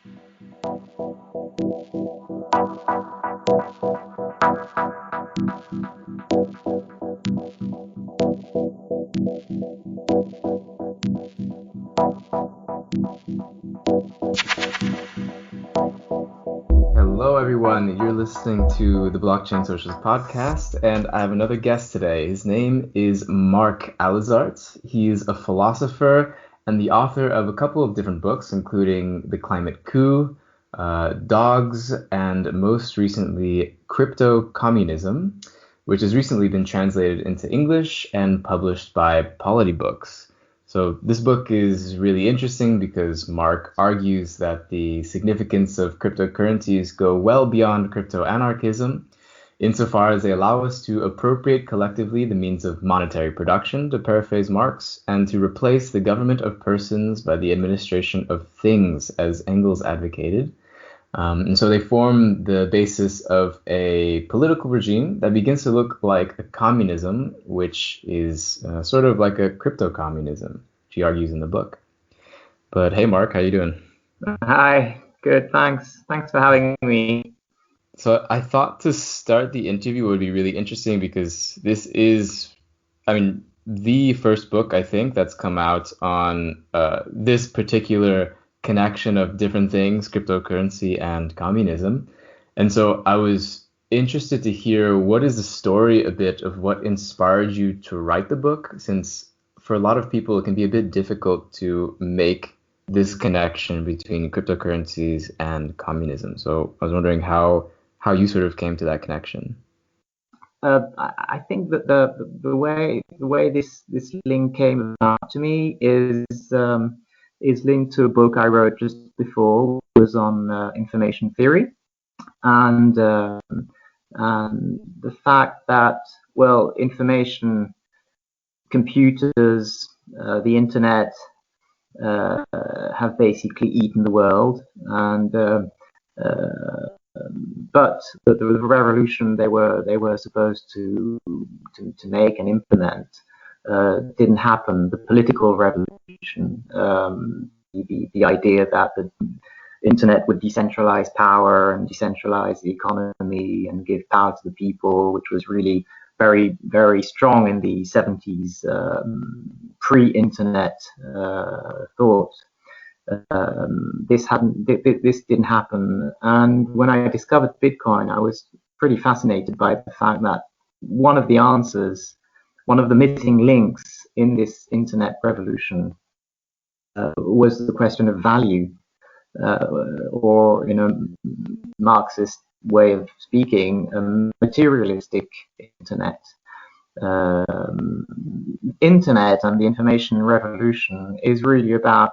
Hello, everyone. You're listening to the Blockchain Socials podcast, and I have another guest today. His name is Mark Alizart. He is a philosopher and the author of a couple of different books, including The Climate Coup, Dogs, and most recently, Cryptocommunism, which has recently been translated into English and published by Polity Books. So this book is really interesting because Mark argues that the significance of cryptocurrencies go well beyond cryptoanarchism, insofar as they allow us to appropriate collectively the means of monetary production, to paraphrase Marx, and to replace the government of persons by the administration of things, as Engels advocated. And so they form the basis of a political regime that begins to look like a communism, which is sort of like a crypto-communism, she argues in the book. But hey, Mark, how you doing? Hi, good, thanks. Thanks for having me. So I thought to start the interview would be really interesting because this is, the first book, I think, that's come out on this particular connection of different things, cryptocurrency and communism. And so I was interested to hear what is the story a bit of what inspired you to write the book, since for a lot of people it can be a bit difficult to make this connection between cryptocurrencies and communism. So I was wondering how you sort of came to that connection. I think that the way this link came about to me is linked to a book I wrote just before. It was on information theory, and the fact that, well, information, computers, the internet have basically eaten the world, and but the revolution they were supposed to make and implement didn't happen. The political revolution, the idea that the internet would decentralize power and decentralize the economy and give power to the people, which was really very, very strong in the 70s, pre-internet thought. This didn't happen. And when I discovered Bitcoin, I was pretty fascinated by the fact that one of the answers, one of the missing links in this internet revolution was the question of value, or in a Marxist way of speaking, a materialistic internet. Internet and the information revolution is really about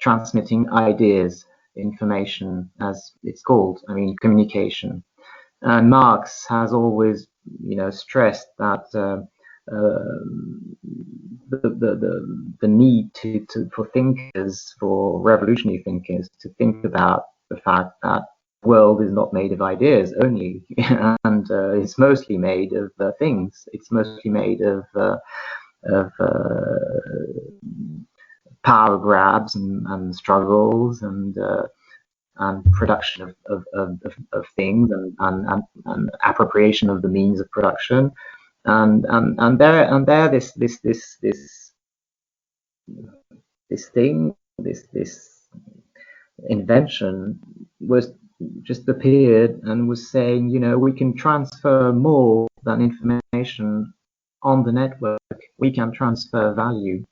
transmitting ideas, information, as it's called. I mean, communication. And Marx has always, stressed that the need for thinkers, for revolutionary thinkers, to think about the fact that the world is not made of ideas only, and it's mostly made of things. It's mostly made of power grabs and struggles and production of things and appropriation of the means of production, and there this invention was just appeared and was saying, we can transfer more than information on the network. We can transfer value.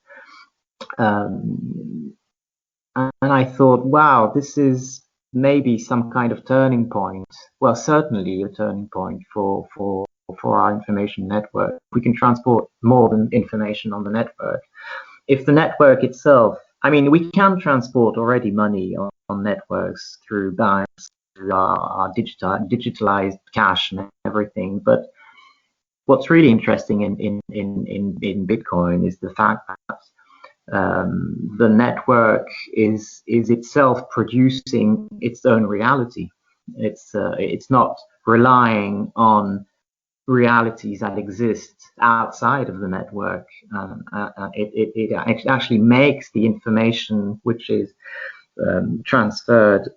And I thought, wow, this is maybe some kind of turning point. Well, certainly a turning point for our information network. We can transport more than information on the network. If the network itself, we can transport already money on networks through banks, through our digitalized cash and everything. But what's really interesting in Bitcoin is the fact that the network is itself producing its own reality. It's not relying on realities that exist outside of the network. It actually makes the information which is transferred,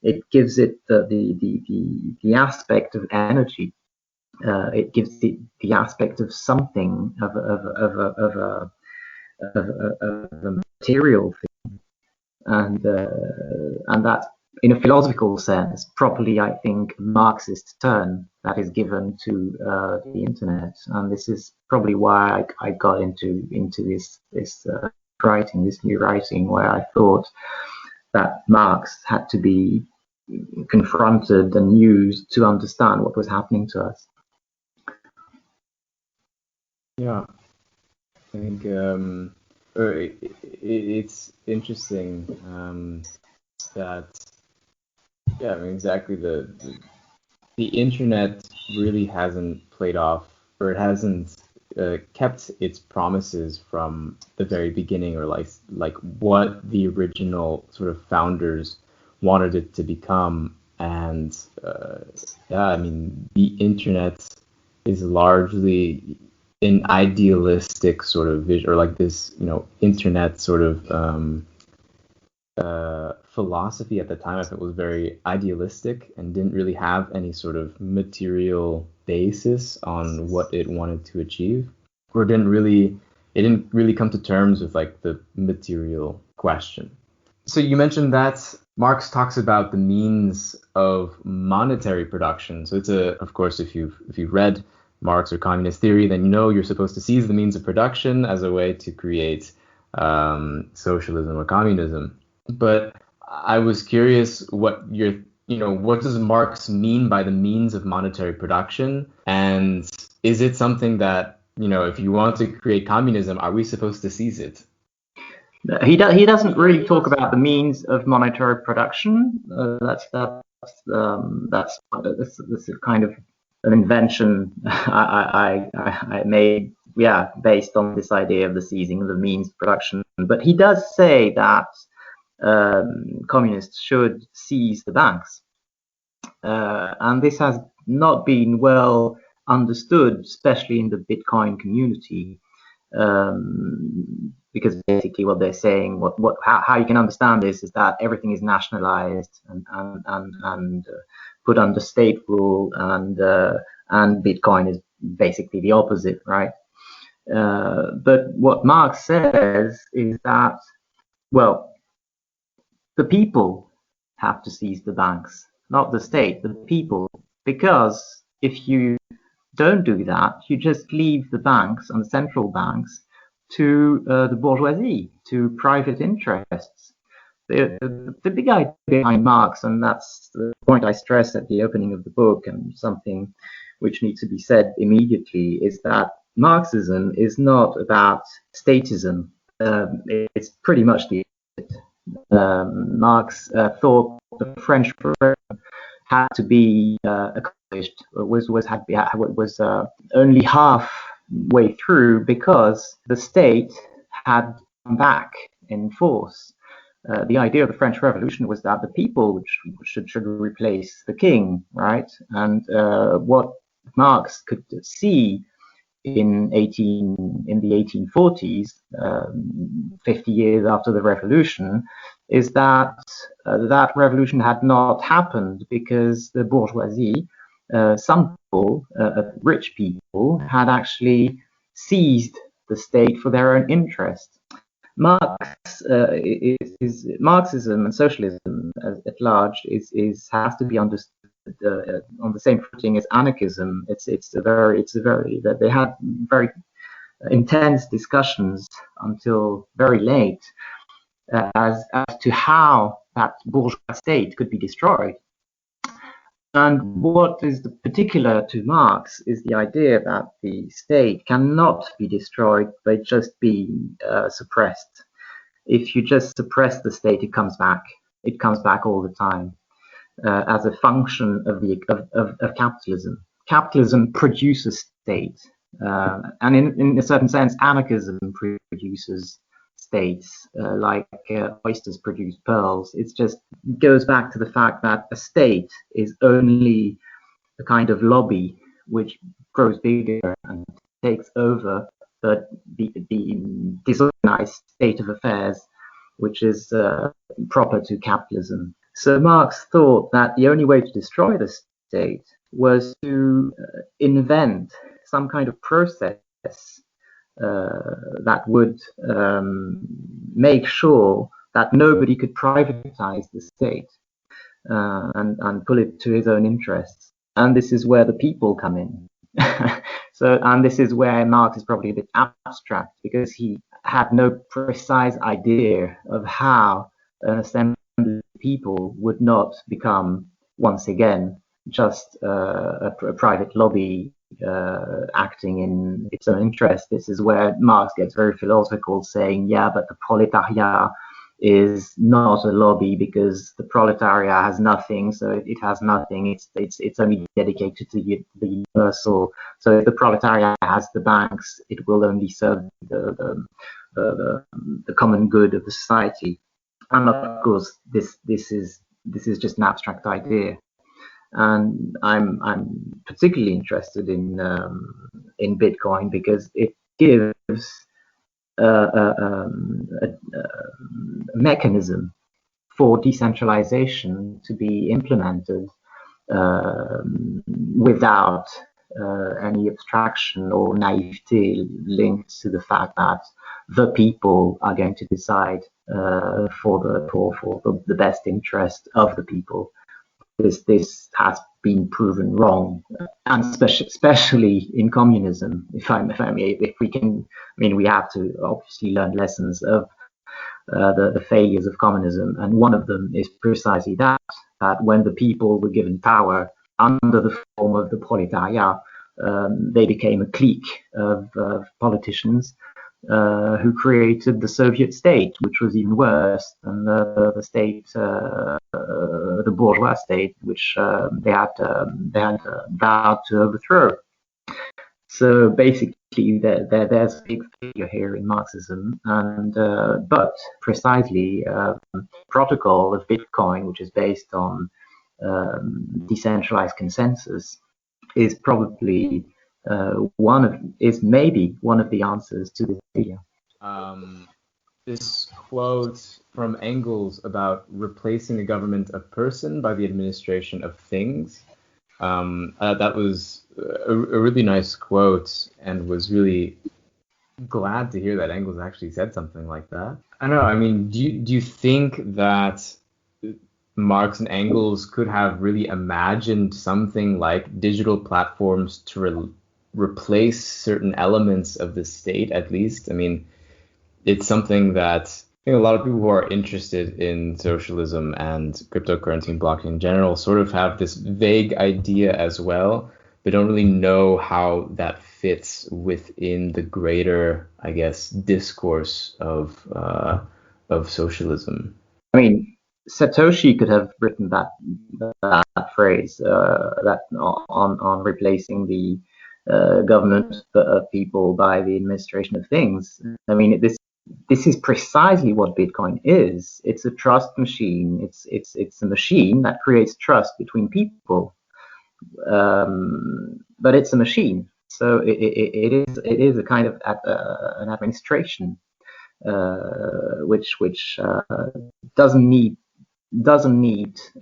it gives it the aspect of energy. It gives it the aspect of something, of a material thing, and that, in a philosophical sense, properly, I think, Marxist turn that is given to the internet, and this is probably why I got into this writing, this new writing, where I thought that Marx had to be confronted and used to understand what was happening to us. Yeah, I think it's interesting that, yeah, I mean, exactly, the internet really hasn't played off, or it hasn't kept its promises from the very beginning, or like what the original sort of founders wanted it to become. And yeah, I mean, the internet is largely an idealistic sort of vision, or like this, internet sort of philosophy at the time. I think was very idealistic and didn't really have any sort of material basis on what it wanted to achieve, or it didn't really come to terms with like the material question. So you mentioned that Marx talks about the means of monetary production. So it's of course, if you've read Marx or communist theory, then you're supposed to seize the means of production as a way to create socialism or communism. But I was curious what does Marx mean by the means of monetary production? And is it something that, if you want to create communism, are we supposed to seize it? He doesn't really talk about the means of monetary production. That's kind of an invention I made, based on this idea of the seizing of the means of production. But he does say that communists should seize the banks, and this has not been well understood, especially in the Bitcoin community, because basically what they're saying, how you can understand this is that everything is nationalized and put under state rule, and Bitcoin is basically the opposite, right? But what Marx says is that, well, the people have to seize the banks, not the state, the people, because if you don't do that, you just leave the banks and the central banks to the bourgeoisie, to private interests. The big idea behind Marx, and that's the point I stress at the opening of the book, and something which needs to be said immediately, is that Marxism is not about statism. It's pretty much the opposite. Marx thought the French Revolution had to be accomplished, was only halfway through, because the state had come back in force. The idea of the French Revolution was that the people should replace the king, right? And what Marx could see in the 1840s, 50 years after the revolution, is that that revolution had not happened because the bourgeoisie, some people, rich people, had actually seized the state for their own interest. Marxism and socialism at large has to be understood on the same footing as anarchism. They had very intense discussions until very late as to how that bourgeois state could be destroyed. And what is particular to Marx is the idea that the state cannot be destroyed by just being suppressed. If you just suppress the state, it comes back. It comes back all the time as a function of capitalism. Capitalism produces state, and in a certain sense, anarchism produces states, like oysters produce pearls. It just goes back to the fact that a state is only a kind of lobby which grows bigger and takes over the disorganized state of affairs which is proper to capitalism. So Marx thought that the only way to destroy the state was to invent some kind of process that would make sure that nobody could privatize the state and pull it to his own interests. And this is where the people come in. And this is where Marx is probably a bit abstract, because he had no precise idea of how an assembly of people would not become, once again, just a private lobby acting in its own interest. This is where Marx gets very philosophical, saying, yeah, but the proletariat is not a lobby because the proletariat has nothing, so it has nothing. It's only dedicated to the universal. So if the proletariat has the banks, it will only serve the common good of the society. And of course, this is just an abstract idea. And I'm particularly interested in Bitcoin because it gives a mechanism for decentralization to be implemented without any abstraction or naivety linked to the fact that the people are going to decide for the best interest of the people. This has been proven wrong, and especially in communism. If we can, we have to obviously learn lessons of the failures of communism, and one of them is precisely that when the people were given power under the form of the proletariat, they became a clique of politicians who created the Soviet state, which was even worse than the state, the bourgeois state, which they had vowed to overthrow. So basically, there's a big figure here in Marxism, and but precisely protocol of Bitcoin, which is based on decentralized consensus, is probably maybe one of the answers to this idea. This quote from Engels about replacing the government of person by the administration of things, that was a really nice quote, and was really glad to hear that Engels actually said something like that. I don't know, do you think that Marx and Engels could have really imagined something like digital platforms to replace certain elements of the state, at least? It's something that a lot of people who are interested in socialism and cryptocurrency and blockchain in general sort of have this vague idea as well, but don't really know how that fits within the greater, I guess, discourse of socialism. Satoshi could have written that phrase that on replacing the government of people by the administration of things. This is precisely what Bitcoin is. It's a trust machine. It's a machine that creates trust between people, but it's a machine. So it is a kind of an administration which doesn't need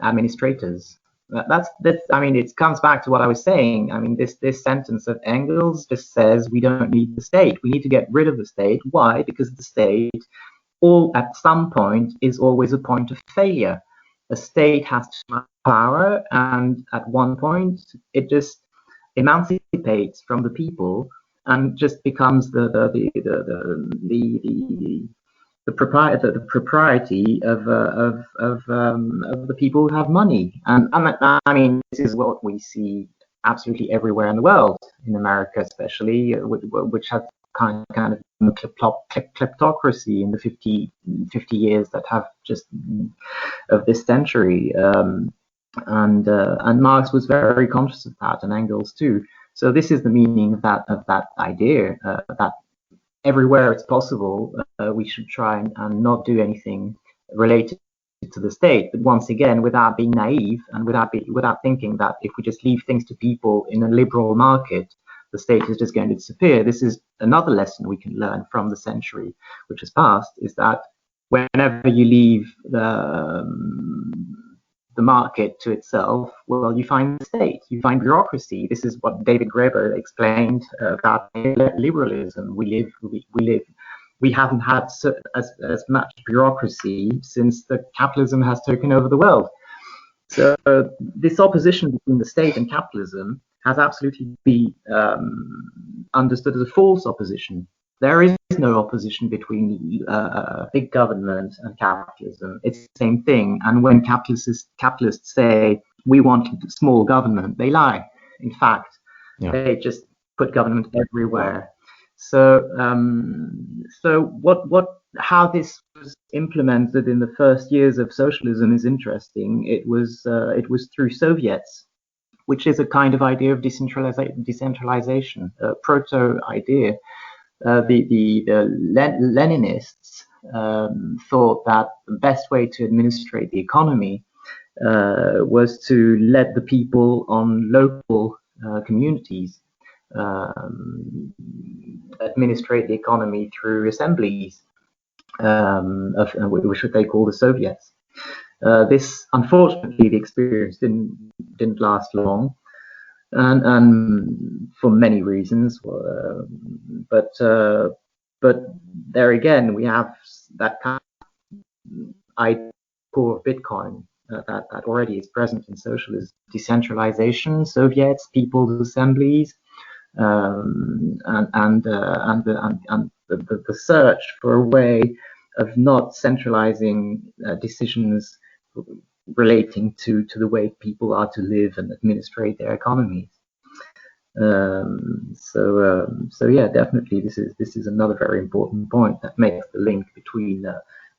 administrators. It comes back to what I was saying. This sentence of Engels just says we don't need the state. We need to get rid of the state. Why? Because the state, at some point, is always a point of failure. A state has too much power, and at one point, it just emancipates from the people and just becomes the propriety of the people who have money, and this is what we see absolutely everywhere in the world, in America especially, which has kind of kleptocracy in the 50 years that have just of this century, and Marx was very conscious of that, and Engels too. So this is the meaning of that idea that everywhere it's possible, we should try and not do anything related to the state. But once again, without being naive and without thinking that if we just leave things to people in a liberal market, the state is just going to disappear. This is another lesson we can learn from the century which has passed, is that whenever you leave the market to itself, well, you find the state, you find bureaucracy. This is what David Graeber explained about liberalism. We haven't had as much bureaucracy since the capitalism has taken over the world. So this opposition between the state and capitalism has absolutely been understood as a false opposition. There is no opposition between big government and capitalism. It's the same thing. And when capitalists say we want small government, they lie. In fact, they just put government everywhere. So, how this was implemented in the first years of socialism is interesting. It was through Soviets, which is a kind of idea of decentralization, a proto idea. The Leninists thought that the best way to administrate the economy was to let the people on local communities administrate the economy through assemblies, which they call the Soviets. This, unfortunately, the experience didn't last long. And for many reasons, but there again we have that kind of core of Bitcoin that already is present in socialism: decentralization, Soviets, people's assemblies, and the search for a way of not centralizing decisions relating to the way people are to live and administrate their economies. So yeah, definitely this is another very important point that makes the link between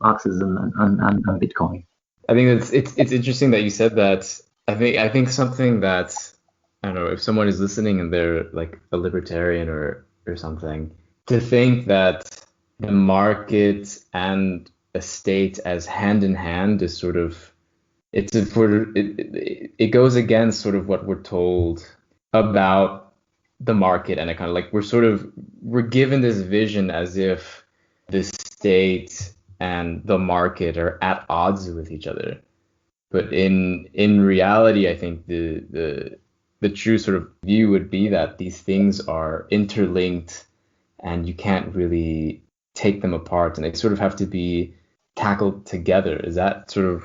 Marxism and Bitcoin. I think it's interesting that you said that. I think something that, I don't know, if someone is listening and they're like a libertarian or something, to think that the market and a state as hand in hand is sort of, it goes against sort of what we're told about the market and economy. Like we're given this vision as if the state and the market are at odds with each other. But in reality, I think the true sort of view would be that these things are interlinked and you can't really take them apart, and they sort of have to be tackled together. Is that sort of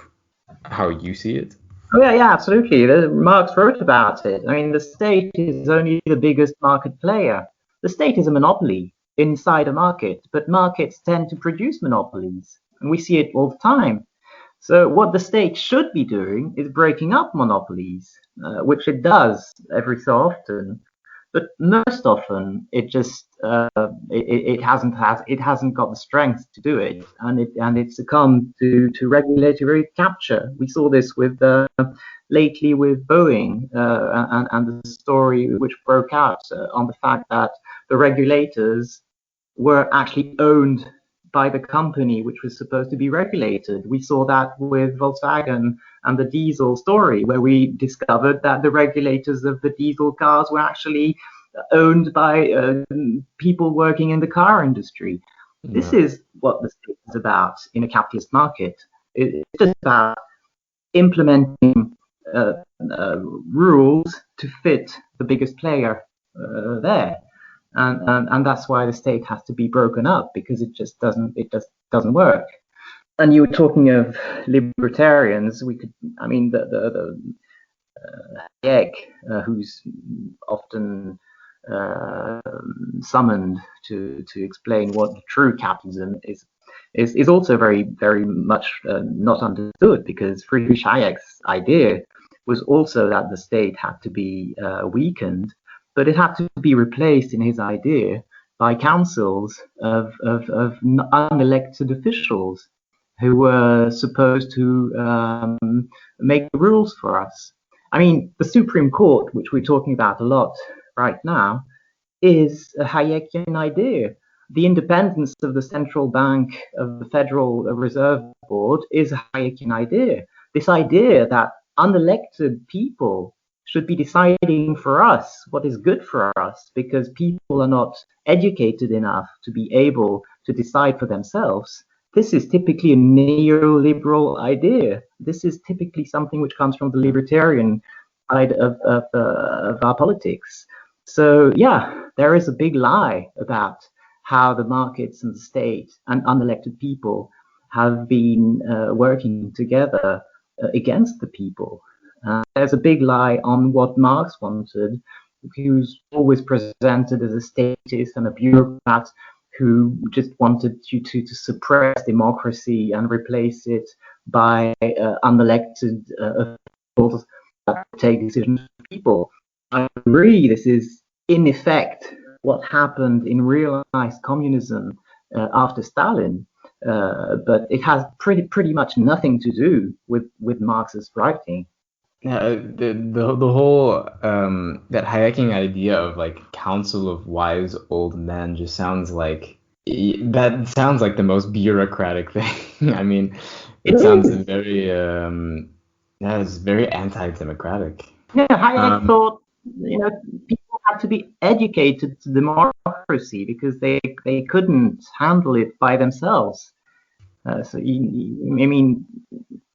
how you see it? Oh yeah, absolutely. Marx wrote about it. I mean, the state is only the biggest market player. The state is a monopoly inside a market, but markets tend to produce monopolies, and we see it all the time. So what the state should be doing is breaking up monopolies, which it does every so often. But most often, it just it hasn't got the strength to do it, and it succumbed to regulatory capture. We saw this with lately with Boeing and the story which broke out on the fact that the regulators were actually owned by the company which was supposed to be regulated. We saw that with Volkswagen and the diesel story, where we discovered that the regulators of the diesel cars were actually owned by people working in the car industry. Yeah. This is what the state is about in a capitalist market. It's just about implementing rules to fit the biggest player there. And that's why the state has to be broken up, because it just doesn't work. And you were talking of libertarians. The Hayek, who's often summoned to explain what true capitalism is also very, very much not understood, because Friedrich Hayek's idea was also that the state had to be weakened, but it had to be replaced in his idea by councils of unelected officials who were supposed to make the rules for us. I mean, the Supreme Court, which we're talking about a lot right now, is a Hayekian idea. The independence of the central bank of the Federal Reserve Board is a Hayekian idea. This idea that unelected people should be deciding for us what is good for us, because people are not educated enough to be able to decide for themselves. this is typically a neoliberal idea. This is typically something which comes from the libertarian side of our politics. So yeah, there is a big lie about how the markets and the state and unelected people have been working together against the people. There's a big lie on what Marx wanted, who's always presented as a statist and a bureaucrat who just wanted to suppress democracy and replace it by unelected officials that take decisions for people. I agree, this is in effect what happened in realized communism after Stalin, but it has pretty much nothing to do with Marx's writing. Yeah, the whole that Hayekian idea of like council of wise old men just sounds like that sounds like the most bureaucratic thing. I mean, it sounds very yeah, it's very anti-democratic. Yeah, Hayek thought, people had to be educated to democracy because they couldn't handle it by themselves. So I mean,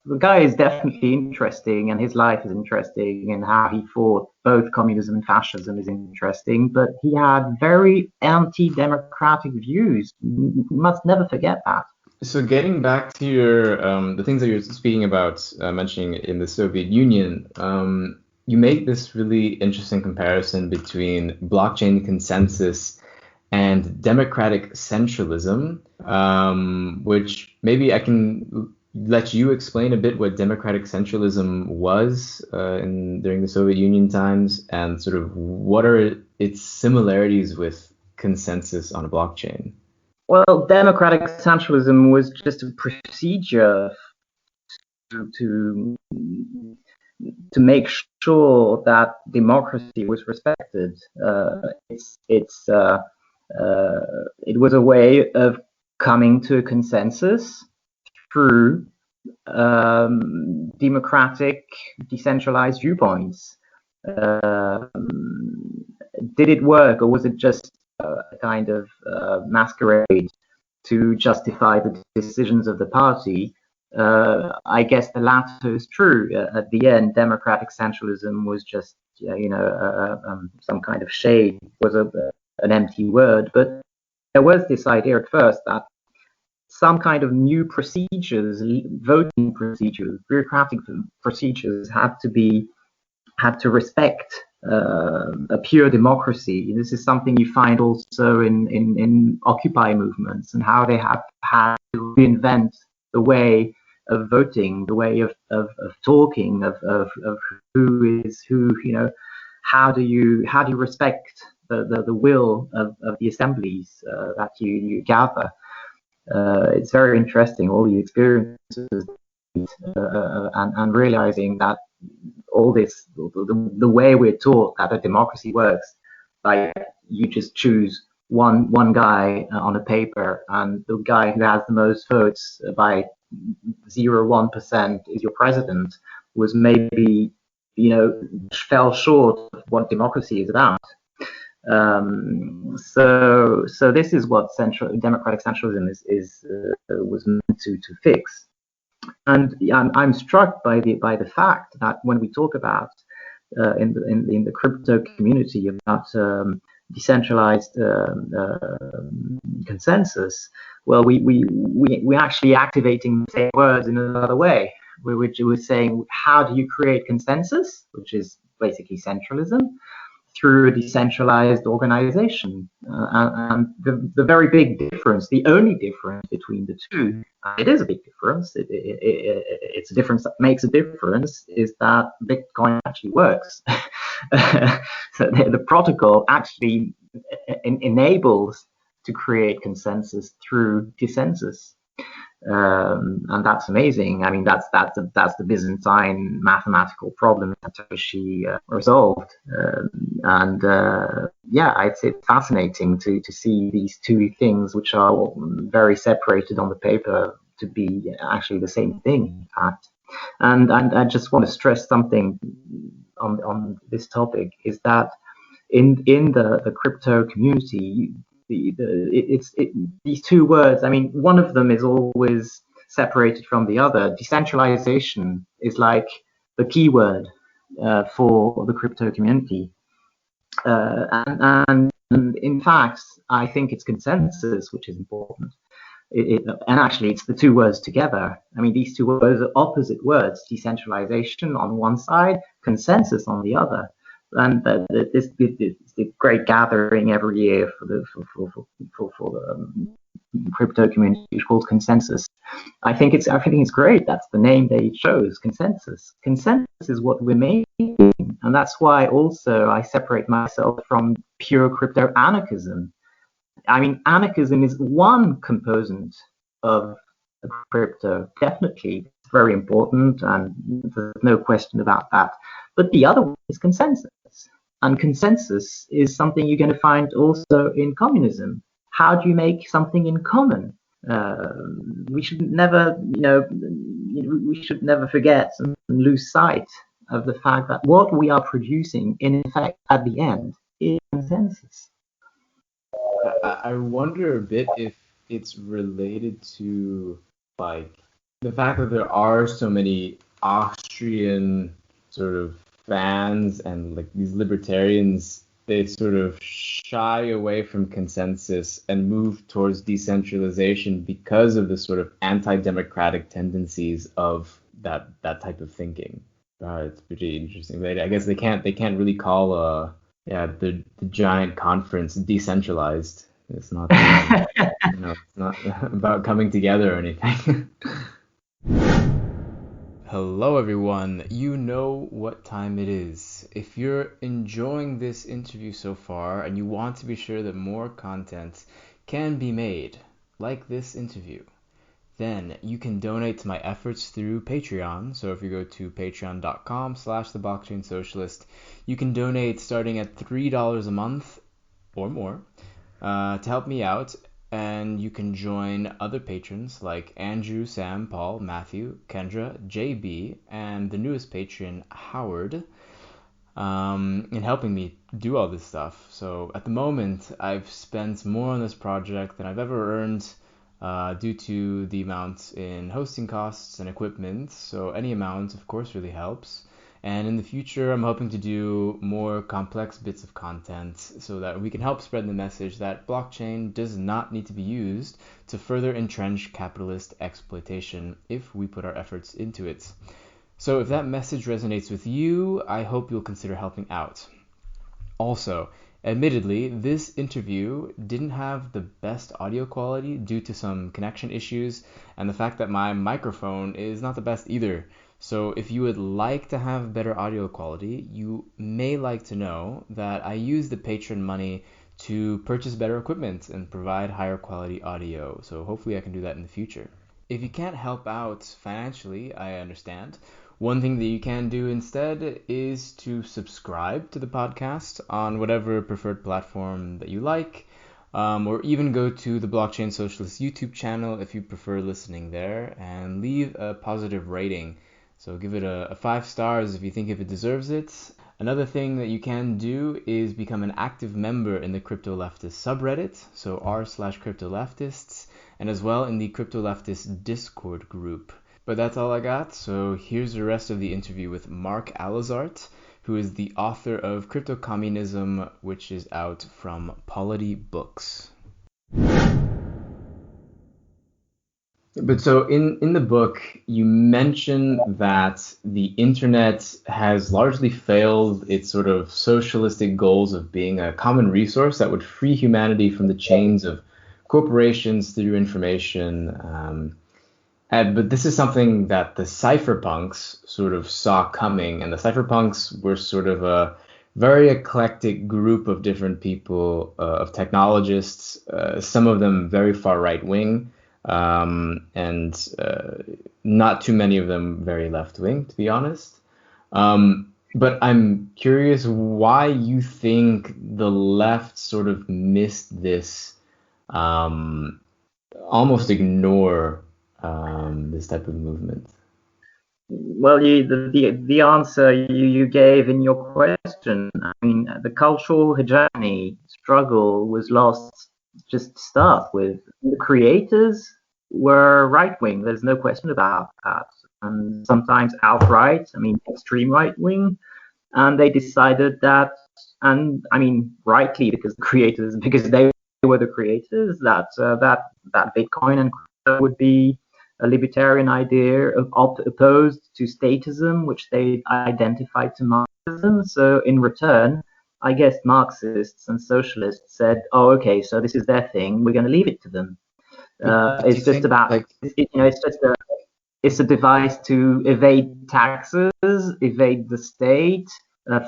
the guy is definitely interesting, and his life is interesting, and how he fought both communism and fascism is interesting. But he had very anti-democratic views. You must never forget that. So getting back to your the things that you're speaking about, mentioning in the Soviet Union, you make this really interesting comparison between blockchain consensus and democratic centralism, which maybe I can let you explain a bit what democratic centralism was during the Soviet Union times, and sort of what are its similarities with consensus on a blockchain. Well, democratic centralism was just a procedure to make sure that democracy was respected. It was a way of coming to a consensus through democratic, decentralized viewpoints. Did it work, or was it just a kind of masquerade to justify the decisions of the party? I guess the latter is true. At the end, democratic centralism was just, some kind of shade, was an empty word. But there was this idea at first that some kind of new procedures, voting procedures, bureaucratic procedures had to respect a pure democracy. This is something you find also in Occupy movements, and how they have had to reinvent the way of voting, the way of talking, of who is who. How do you respect the will of the assemblies that you gather? It's very interesting, all the experiences, and realizing that all this, the way we're taught that a democracy works, like you just choose one guy on a paper, and the guy who has the most votes by 0.1% is your president, was maybe, fell short of what democracy is about. So this is what democratic centralism was meant to fix. And I'm struck by the fact that when we talk about in the crypto community about decentralized consensus, well, we actually activating the same words in another way. We're saying, how do you create consensus, which is basically centralism, through a decentralized organization. And the very big difference, the only difference between the two, it is a big difference, it's a difference that makes a difference, is that Bitcoin actually works. So the protocol actually enables to create consensus through dissensus. And that's amazing. I mean, that's the Byzantine mathematical problem that Satoshi resolved. It's fascinating to see these two things, which are very separated on the paper, to be actually the same thing, in fact. And I just want to stress something on this topic, is that in the crypto community, these two words. I mean, one of them is always separated from the other. Decentralization is like the keyword for the crypto community, and in fact, I think it's consensus which is important. And actually, it's the two words together. I mean, these two words are opposite words: decentralization on one side, consensus on the other. And this great gathering every year for the crypto community, which called Consensus. I think it's great. That's the name they chose, Consensus. Consensus is what we're making, and that's why also I separate myself from pure crypto anarchism. I mean, anarchism is one component of crypto. Definitely, it's very important, and there's no question about that. But the other one is consensus. And consensus is something you're going to find also in communism. How do you make something in common? We should never, we should never forget and lose sight of the fact that what we are producing, in effect, at the end, is consensus. I wonder a bit if it's related to like the fact that there are so many Austrian sort of fans and like these libertarians, they sort of shy away from consensus and move towards decentralization because of the sort of anti-democratic tendencies of that type of thinking. It's pretty interesting. I guess they can't really call the giant conference decentralized. It's not it's not about coming together or anything. Hello everyone, you know what time it is. If you're enjoying this interview so far and you want to be sure that more content can be made, like this interview, then you can donate to my efforts through Patreon. So if you go to patreon.com/theblockchainsocialist, you can donate starting at $3 a month or more to help me out. And you can join other patrons like Andrew, Sam, Paul, Matthew, Kendra, JB, and the newest patron, Howard, in helping me do all this stuff. So at the moment, I've spent more on this project than I've ever earned due to the amount in hosting costs and equipment. So any amount, of course, really helps. And in the future, I'm hoping to do more complex bits of content so that we can help spread the message that blockchain does not need to be used to further entrench capitalist exploitation if we put our efforts into it. So if that message resonates with you, I hope you'll consider helping out. Also, admittedly, this interview didn't have the best audio quality due to some connection issues and the fact that my microphone is not the best either. So if you would like to have better audio quality, you may like to know that I use the patron money to purchase better equipment and provide higher quality audio. So hopefully I can do that in the future. If you can't help out financially, I understand. One thing that you can do instead is to subscribe to the podcast on whatever preferred platform that you like, or even go to the Blockchain Socialist YouTube channel if you prefer listening there, and leave a positive rating. So give it a 5 stars if you think it deserves it. Another thing that you can do is become an active member in the Crypto Leftist subreddit, so r/cryptoleftists, and as well in the Crypto Leftist Discord group. But that's all I got, so here's the rest of the interview with Mark Alizart, who is the author of Cryptocommunism, which is out from Polity Books. But so in the book, you mention that the internet has largely failed its sort of socialistic goals of being a common resource that would free humanity from the chains of corporations through information. But this is something that the Cypherpunks sort of saw coming, and the Cypherpunks were sort of a very eclectic group of different people, of technologists, some of them very far right wing. And not too many of them very left-wing, to be honest. But I'm curious why you think the left sort of missed this, almost ignore this type of movement. Well, the answer you gave in your question, I mean, the cultural hegemony struggle was lost just start with. The creators were right-wing. There's no question about that. And sometimes outright, I mean, extreme right-wing. And they decided that, and I mean, rightly, because they were the creators, that Bitcoin and crypto would be a libertarian idea opposed to statism, which they identified to Marxism. So in return, I guess Marxists and socialists said, "Oh, okay, so this is their thing. We're going to leave it to them." It's just about, it's a device to evade taxes, evade the state,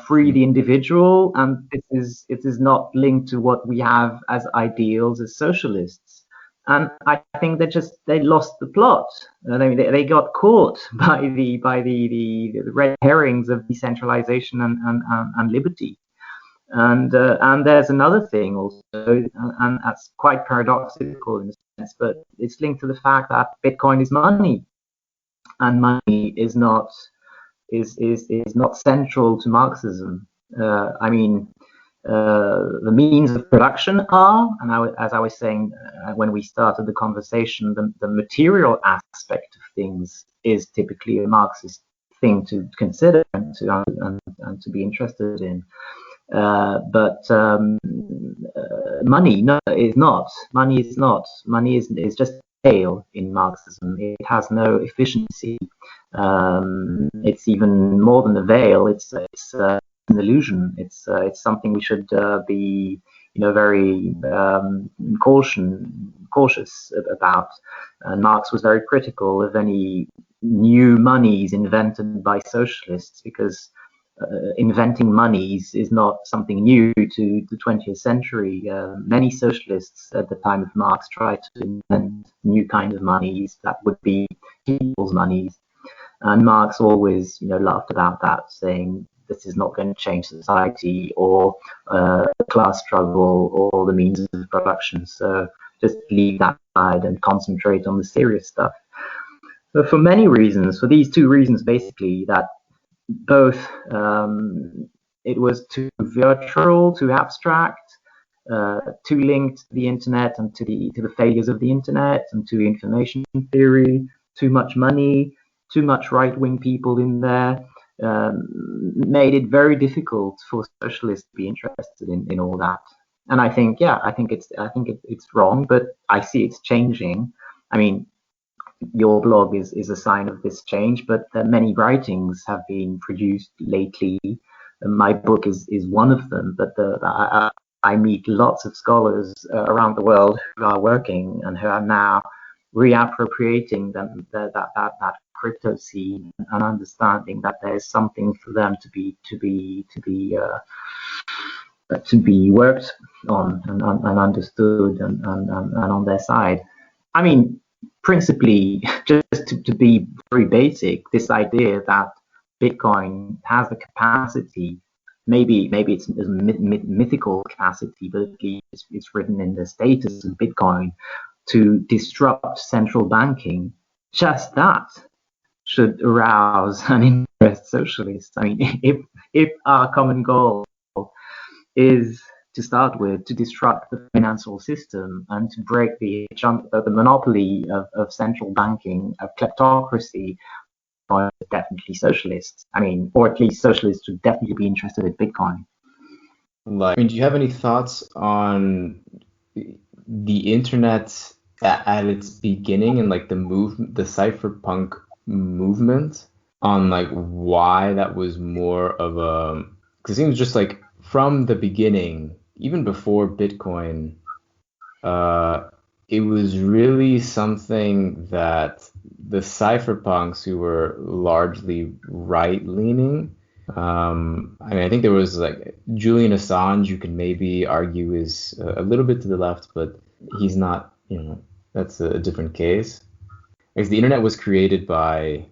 free the individual, and it is not linked to what we have as ideals as socialists. And I think they lost the plot. They got caught by the red herrings of decentralization and liberty. And there's another thing also, and that's quite paradoxical in a sense, but it's linked to the fact that Bitcoin is money. And money is not central to Marxism. I mean, the means of production are, and as I was saying when we started the conversation, the material aspect of things is typically a Marxist thing to consider and to be interested in. But money is not. Money is not. Money is just veil in Marxism. It has no efficiency. It's even more than a veil. It's an illusion. It's something we should be, very cautious about. And Marx was very critical of any new monies invented by socialists, because inventing monies is not something new to the 20th century. Many socialists at the time of Marx tried to invent new kinds of monies that would be people's monies. And Marx always, laughed about that, saying this is not going to change society or class struggle or the means of production. So just leave that aside and concentrate on the serious stuff. But for many reasons, for these two reasons, basically, that both it was too virtual, too abstract, too linked to the internet and to the failures of the internet and to information theory, too much money, too much right-wing people in there, made it very difficult for socialists to be interested in all that. And I think it's wrong, but I see it's changing. I mean, your blog is a sign of this change, but many writings have been produced lately. My book is one of them, but I meet lots of scholars around the world who are working and who are now reappropriating that crypto scene and understanding that there's something for them to be worked on and understood and on their side. I mean, principally, just to be very basic, this idea that Bitcoin has the capacity, maybe it's a mythical capacity, but it's written in the status of Bitcoin, to disrupt central banking, just that should arouse and interest socialists. I mean, if our common goal is to start with to disrupt the financial system and to break the monopoly of central banking, of kleptocracy, definitely socialists. I mean, or at least socialists would definitely be interested in Bitcoin. Do you have any thoughts on the internet at its beginning and like the cypherpunk movement, on like why that was more of a, because it seems just like from the beginning, even before Bitcoin, it was really something that the cypherpunks, who were largely right-leaning, I think there was like Julian Assange, you can maybe argue is a little bit to the left, but he's not, that's a different case. Because the internet was created by,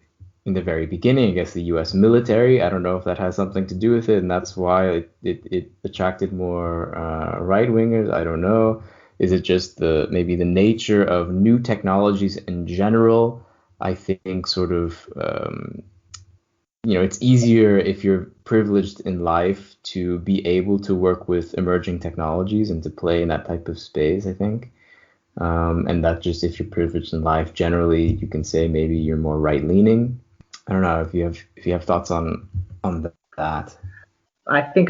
in the very beginning, I guess, the U.S. military. I don't know if that has something to do with it, and that's why it attracted more right-wingers. I don't know. Is it just maybe the nature of new technologies in general? I think sort of it's easier if you're privileged in life to be able to work with emerging technologies and to play in that type of space, I think. And that just if you're privileged in life, generally, you can say maybe you're more right-leaning. I don't know if you have thoughts on that. I think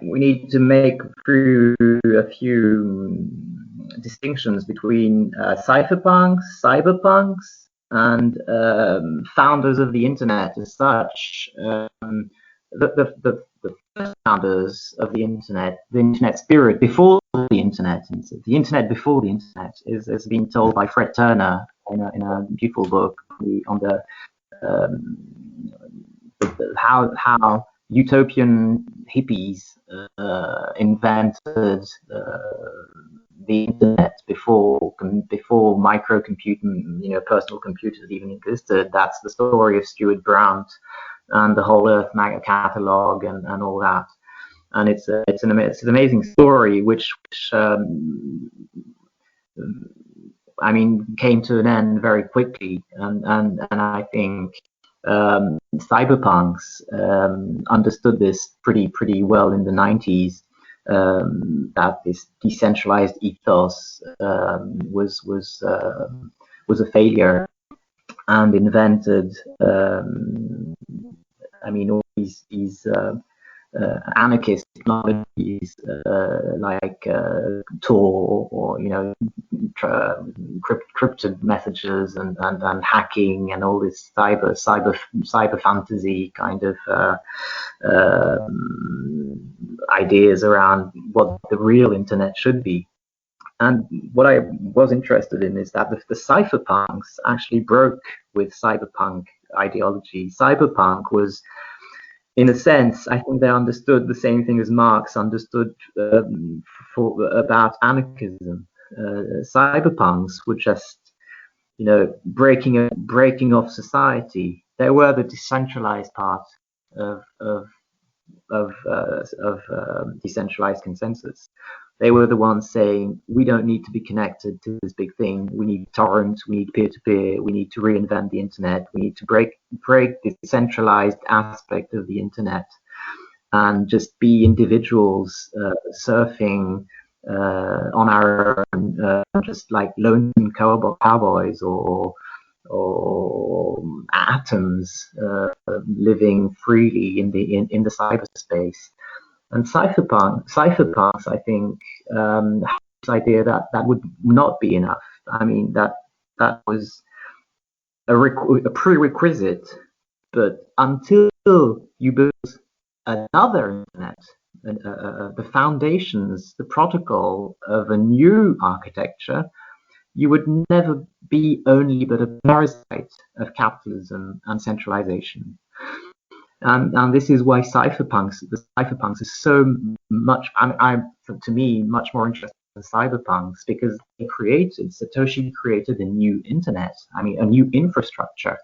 we need to make through a few distinctions between cyberpunks, and founders of the internet as such. The first founders of the internet spirit before the internet, and the internet before the internet is being told by Fred Turner in a beautiful book on um, how utopian hippies invented the internet before microcomputing, personal computers even existed. That's the story of Stuart Brown and the Whole Earth catalog and all that. And it's an amazing story, which came to an end very quickly. And I think cyberpunks understood this pretty well in the 90s. That this decentralized ethos was a failure, and invented all these anarchist technologies like Tor, or crypted messages and hacking and all this cyber fantasy kind of ideas around what the real internet should be. And what I was interested in is that the cypherpunks actually broke with cyberpunk ideology. Cyberpunk was, in a sense, I think they understood the same thing as Marx understood about anarchism. Cyberpunks were just, breaking off society. They were the decentralized part of decentralized consensus. They were the ones saying, we don't need to be connected to this big thing. We need torrents, we need peer-to-peer, we need to reinvent the internet, we need to break the centralized aspect of the internet and just be individuals surfing on our own, just like lone cowboys or atoms living freely in the cyberspace. And cypherpunks, I think, have this idea that would not be enough. That was a prerequisite, but until you build another internet, the foundations, the protocol of a new architecture, you would never be only but a parasite of capitalism and centralization. And this is why the cypherpunks is so much, to me, much more interesting than cyberpunks, because Satoshi created a new internet, a new infrastructure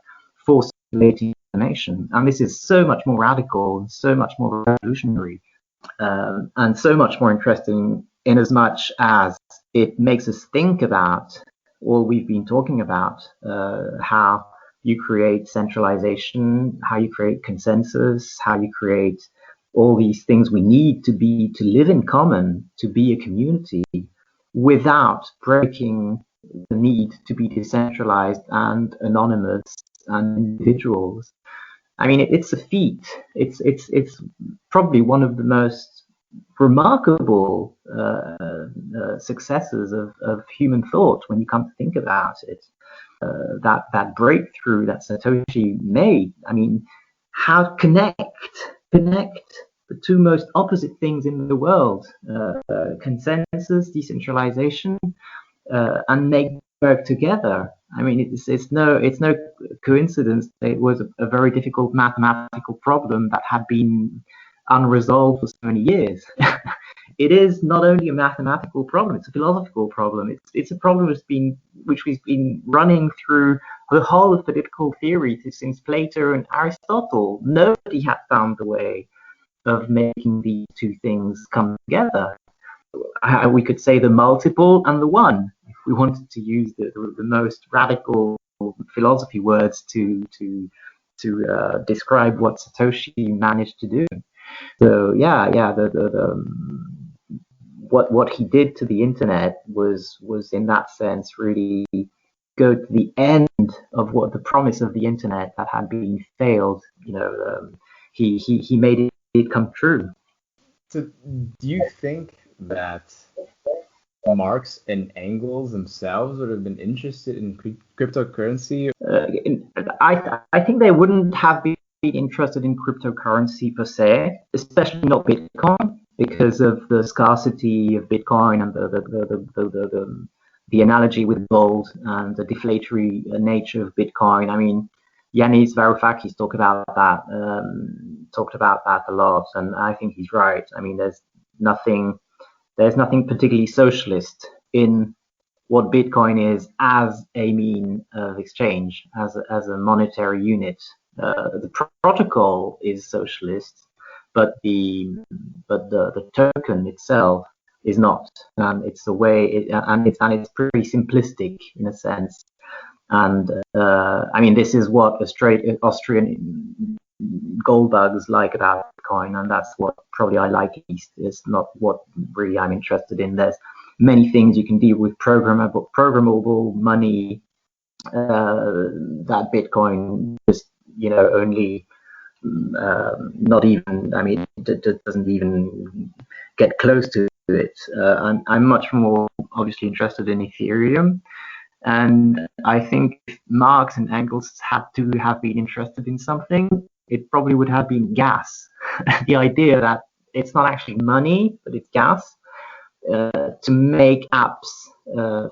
for circulating information. And this is so much more radical and so much more revolutionary, and so much more interesting in as much as it makes us think about all we've been talking about, how you create centralization, how you create consensus, how you create all these things we need to live in common, to be a community, without breaking the need to be decentralized and anonymous and individuals. It's a feat. It's probably one of the most remarkable successes of human thought when you come to think about it. That breakthrough that Satoshi made. How connect the two most opposite things in the world: consensus, decentralization, and make work together. It's no coincidence that it was a very difficult mathematical problem that had been unresolved for so many years. It is not only a mathematical problem; it's a philosophical problem. It's a problem which we've been running through the whole of political theory since Plato and Aristotle. Nobody had found the way of making these two things come together. We could say the multiple and the one, if we wanted to use the most radical philosophy words to describe what Satoshi managed to do. So what he did to the internet was in that sense really go to the end of what the promise of the internet that had been failed. He made it come true. So, do you think that Marx and Engels themselves would have been interested in cryptocurrency? I think they wouldn't have been interested in cryptocurrency per se, especially not Bitcoin, because of the scarcity of Bitcoin and the analogy with gold and the deflationary nature of Bitcoin. I mean, Yanis Varoufakis talked about that a lot, and I think he's right. I mean, there's nothing particularly socialist in what Bitcoin is as a mean of exchange, as a monetary unit. The protocol is socialist, but the token itself is not. It's a way, and it's pretty simplistic in a sense. And I mean, this is what Austrian gold bugs like about Bitcoin, and that's what probably I like least. It's not what really I'm interested in. There's many things you can deal with programmable money that Bitcoin just only not even. I mean, it doesn't even get close to it. I'm much more obviously interested in Ethereum. And I think if Marx and Engels had to have been interested in something, it probably would have been gas. The idea that it's not actually money, but it's gas to make apps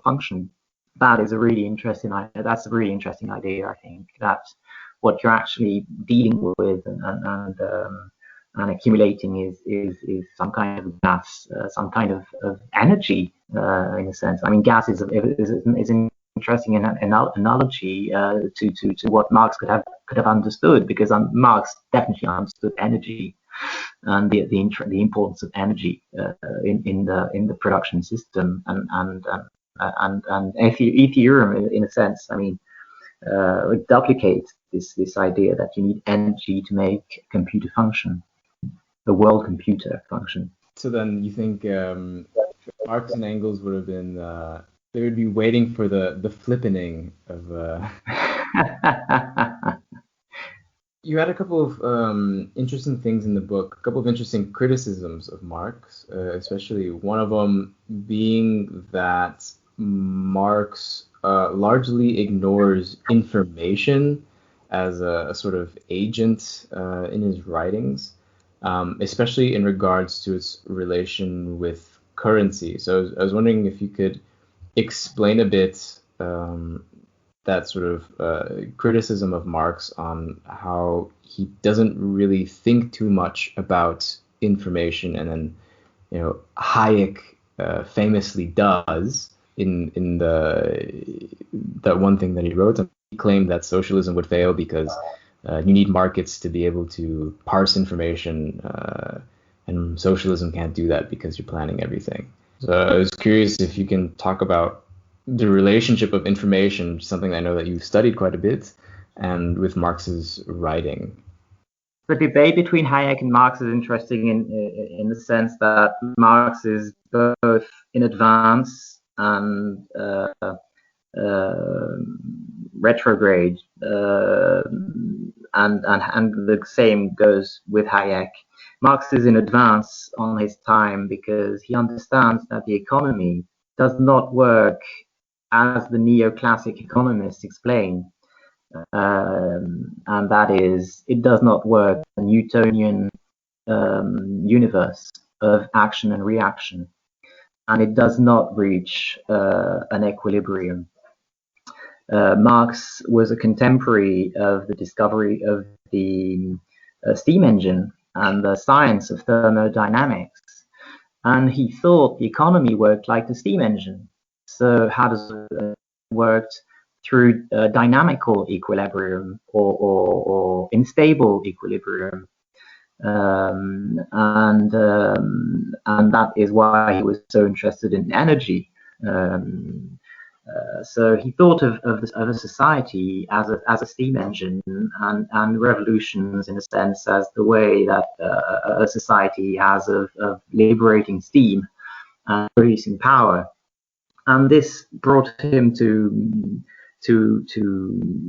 function. That is a really interesting idea. That's a really interesting idea, I think. That's what you're actually dealing with and accumulating is some kind of gas, some kind of energy in a sense. I mean, gas is an interesting analogy to what Marx could have understood, because Marx definitely understood energy and the importance of energy in the production system and Ethereum in a sense. I mean, it duplicates this idea that you need energy to make a computer function, the world computer function. So then you think Marx and Engels would have been they would be waiting for the flippening of. You had a couple of interesting things in the book, a couple of interesting criticisms of Marx, especially one of them being that Marx largely ignores information as a sort of agent in his writings, especially in regards to its relation with currency. So I was wondering if you could explain a bit that sort of criticism of Marx on how he doesn't really think too much about information, and then Hayek famously does in that one thing that he wrote. He claimed that socialism would fail because you need markets to be able to parse information, and socialism can't do that because you're planning everything. So I was curious if you can talk about the relationship of information, something I know that you've studied quite a bit, and with Marx's writing. The debate between Hayek and Marx is interesting in the sense that Marx is both in advance and retrograde, and the same goes with Hayek. Marx is in advance on his time because he understands that the economy does not work as the neoclassic economists explain, and that is, it does not work a Newtonian universe of action and reaction, and it does not reach an equilibrium. Marx was a contemporary of the discovery of the steam engine and the science of thermodynamics, and he thought the economy worked like the steam engine. So how does it work? Through dynamical equilibrium or unstable equilibrium, and that is why he was so interested in energy. So he thought of a society as a steam engine, and revolutions, in a sense, as the way that a society has of liberating steam and producing power. And this brought him to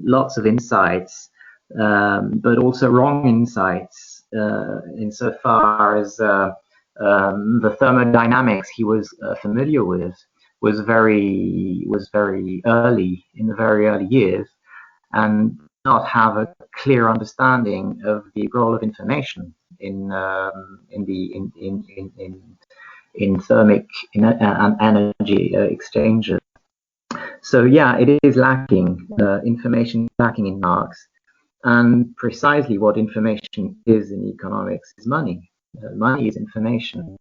lots of insights, but also wrong insights, insofar as the thermodynamics he was familiar with was very early, in the very early years, and not have a clear understanding of the role of information in thermic and energy exchanges. So yeah, it is lacking, information lacking in Marx, and precisely what information is in economics is money. Money is information,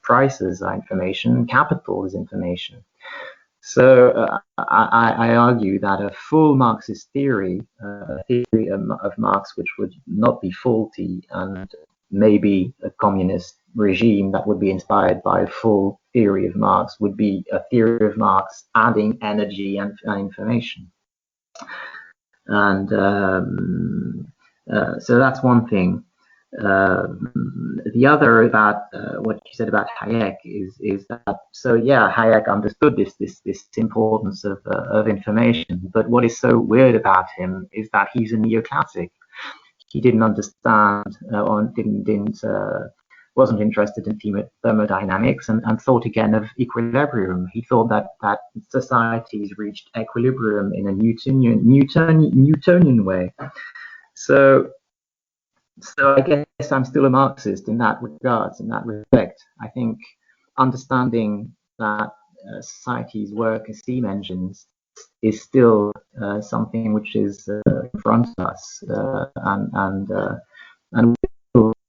prices are information, capital is information. So I argue that a full Marxist theory, a theory of Marx which would not be faulty, and maybe a communist regime that would be inspired by a full theory of Marx, would be a theory of Marx adding energy and information. And so that's one thing. The other about what you said about Hayek is that, so yeah, Hayek understood this importance of information, but what is so weird about him is that he's a neoclassic. He didn't understand, or wasn't interested in thermodynamics, and thought again of equilibrium. He thought that societies reached equilibrium in a Newtonian way. So I guess I'm still a Marxist in that regards, in that respect. I think understanding that societies work as steam engines is still something which is in front of us, and the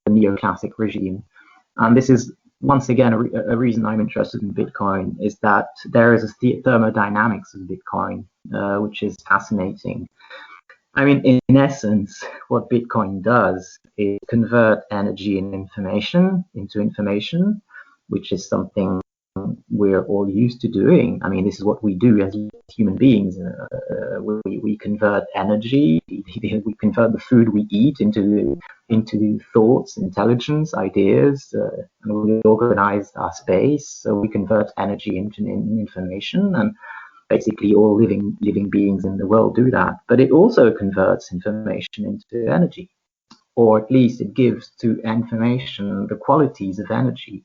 neoclassic regime. And this is once again a reason I'm interested in Bitcoin, is that there is a thermodynamics of Bitcoin which is fascinating. I mean, in essence, what Bitcoin does is convert energy and information into information, which is something we're all used to doing. I mean, this is what we do as human beings. We convert energy, we convert the food we eat into thoughts, intelligence, ideas, and we organize our space. So we convert energy into information, and basically all living beings in the world do that. But it also converts information into energy, or at least it gives to information the qualities of energy.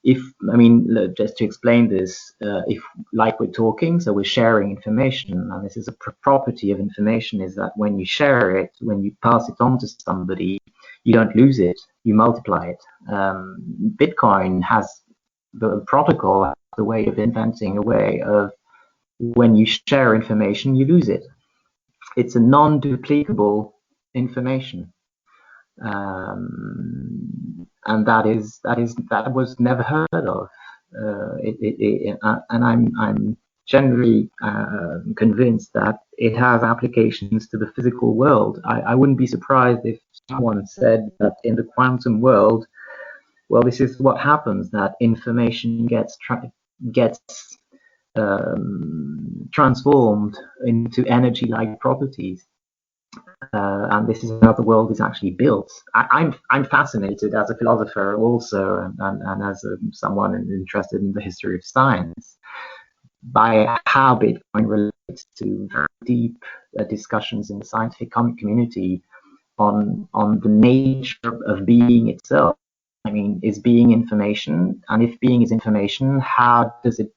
Just to explain this, if like we're talking, so we're sharing information, and this is a property of information, is that when you share it, when you pass it on to somebody, you don't lose it, you multiply it. Bitcoin has the protocol, the way of inventing a way of, when you share information, you lose it. It's a non-duplicable information. And that was never heard of. And I'm generally convinced that it has applications to the physical world. I wouldn't be surprised if someone said that in the quantum world, well, this is what happens, that information gets transformed into energy-like properties. And this is how the world is actually built. I'm fascinated as a philosopher also, and as someone interested in the history of science, by how Bitcoin relates to very deep discussions in the scientific community on the nature of being itself. I mean, is being information? And if being is information, how does it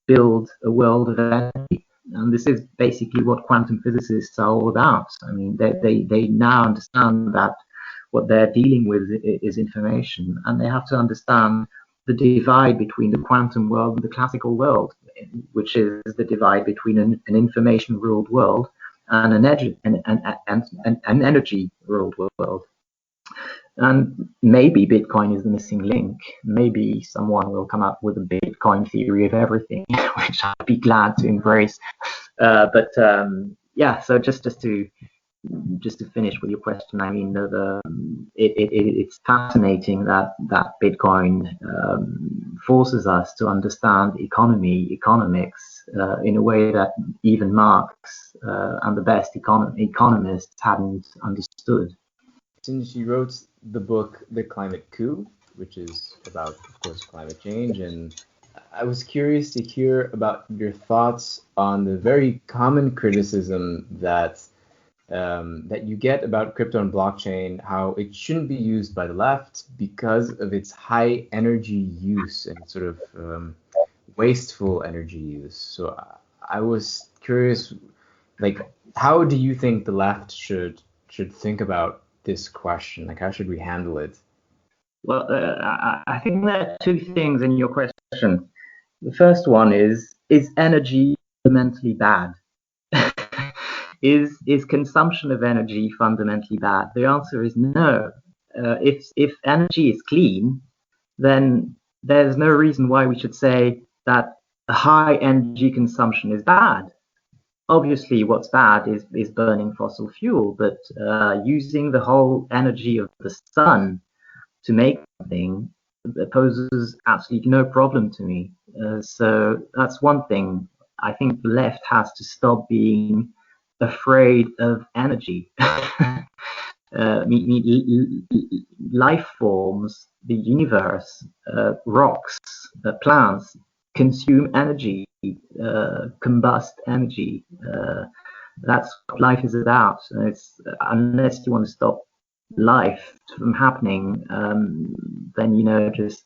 build a world of energy? And this is basically what quantum physicists are all about. I mean, they now understand that what they're dealing with is information, and they have to understand the divide between the quantum world and the classical world, which is the divide between an information-ruled world and an energy-ruled world. And maybe Bitcoin is the missing link. Maybe someone will come up with a Bitcoin theory of everything, which I'd be glad to embrace. So just to finish with your question, I mean, it's fascinating that Bitcoin forces us to understand economics in a way that even Marx and the best economists hadn't understood. Since you wrote the book The Climate Coup, which is about, of course, climate change, and I was curious to hear about your thoughts on the very common criticism that that you get about crypto and blockchain, how it shouldn't be used by the left because of its high energy use and sort of wasteful energy use. So I was curious, like, how do you think the left should think about this question? Like, how should we handle it? Well, I think there are two things in your question. The first one is energy fundamentally bad? Is consumption of energy fundamentally bad? The answer is no. If energy is clean, then there's no reason why we should say that a high energy consumption is bad. Obviously, what's bad is burning fossil fuel, but using the whole energy of the sun to make something poses absolutely no problem to me. So that's one thing. I think the left has to stop being afraid of energy. Life forms, the universe, rocks, plants consume energy, combust energy. That's what life is about. It's unless you want to stop life from happening, then just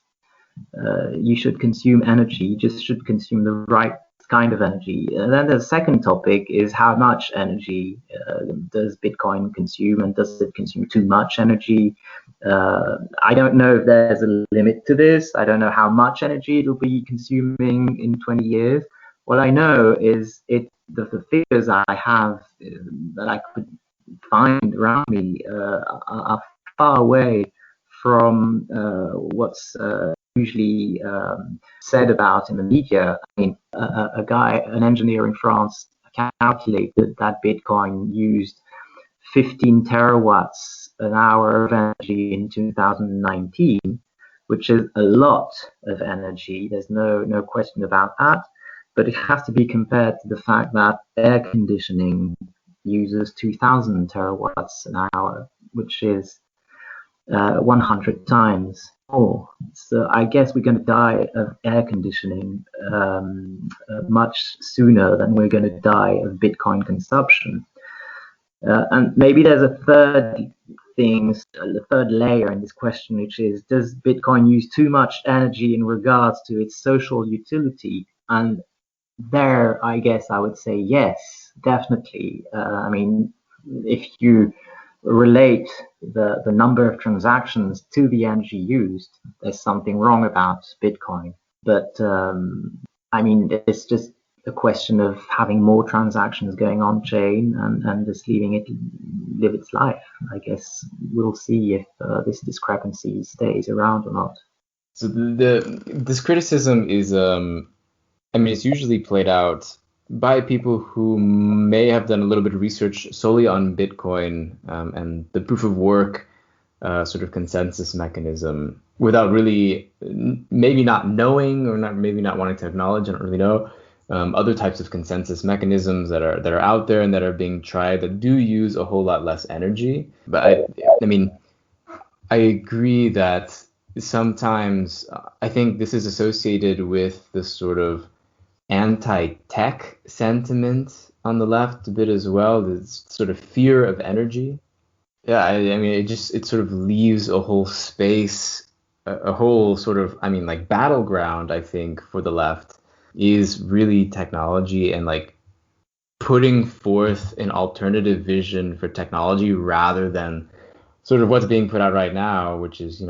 you should consume energy. You just should consume the right kind of energy. And then the second topic is how much energy does Bitcoin consume, and does it consume too much energy? I don't know if there's a limit to this. I don't know how much energy it'll be consuming in 20 years. What I know is the figures I have that I could find around me are far away from what's usually said about in the media. I mean, an engineer in France calculated that Bitcoin used 15 terawatts an hour of energy in 2019, which is a lot of energy. There's no question about that. But it has to be compared to the fact that air conditioning uses 2,000 terawatts an hour, which is 100 times more. So I guess we're going to die of air conditioning much sooner than we're going to die of Bitcoin consumption. And maybe there's a third layer in this question, which is, does Bitcoin use too much energy in regards to its social utility? And there, I guess I would say yes, definitely. I mean, if you relate the number of transactions to the energy used, there's something wrong about Bitcoin. But I mean, it's just a question of having more transactions going on chain and just leaving it live its life. I guess we'll see if this discrepancy stays around or not. So this criticism is I mean, it's usually played out by people who may have done a little bit of research solely on Bitcoin and the proof of work sort of consensus mechanism, without really maybe not knowing or maybe not wanting to acknowledge, I don't really know, other types of consensus mechanisms that are out there and that are being tried that do use a whole lot less energy. But I mean, I agree that sometimes I think this is associated with this sort of anti-tech sentiment on the left a bit as well, this sort of fear of energy. Yeah, I mean, it sort of leaves a whole space, a whole sort of, I mean, like battleground, I think, for the left is really technology and like putting forth an alternative vision for technology rather than sort of what's being put out right now, which is,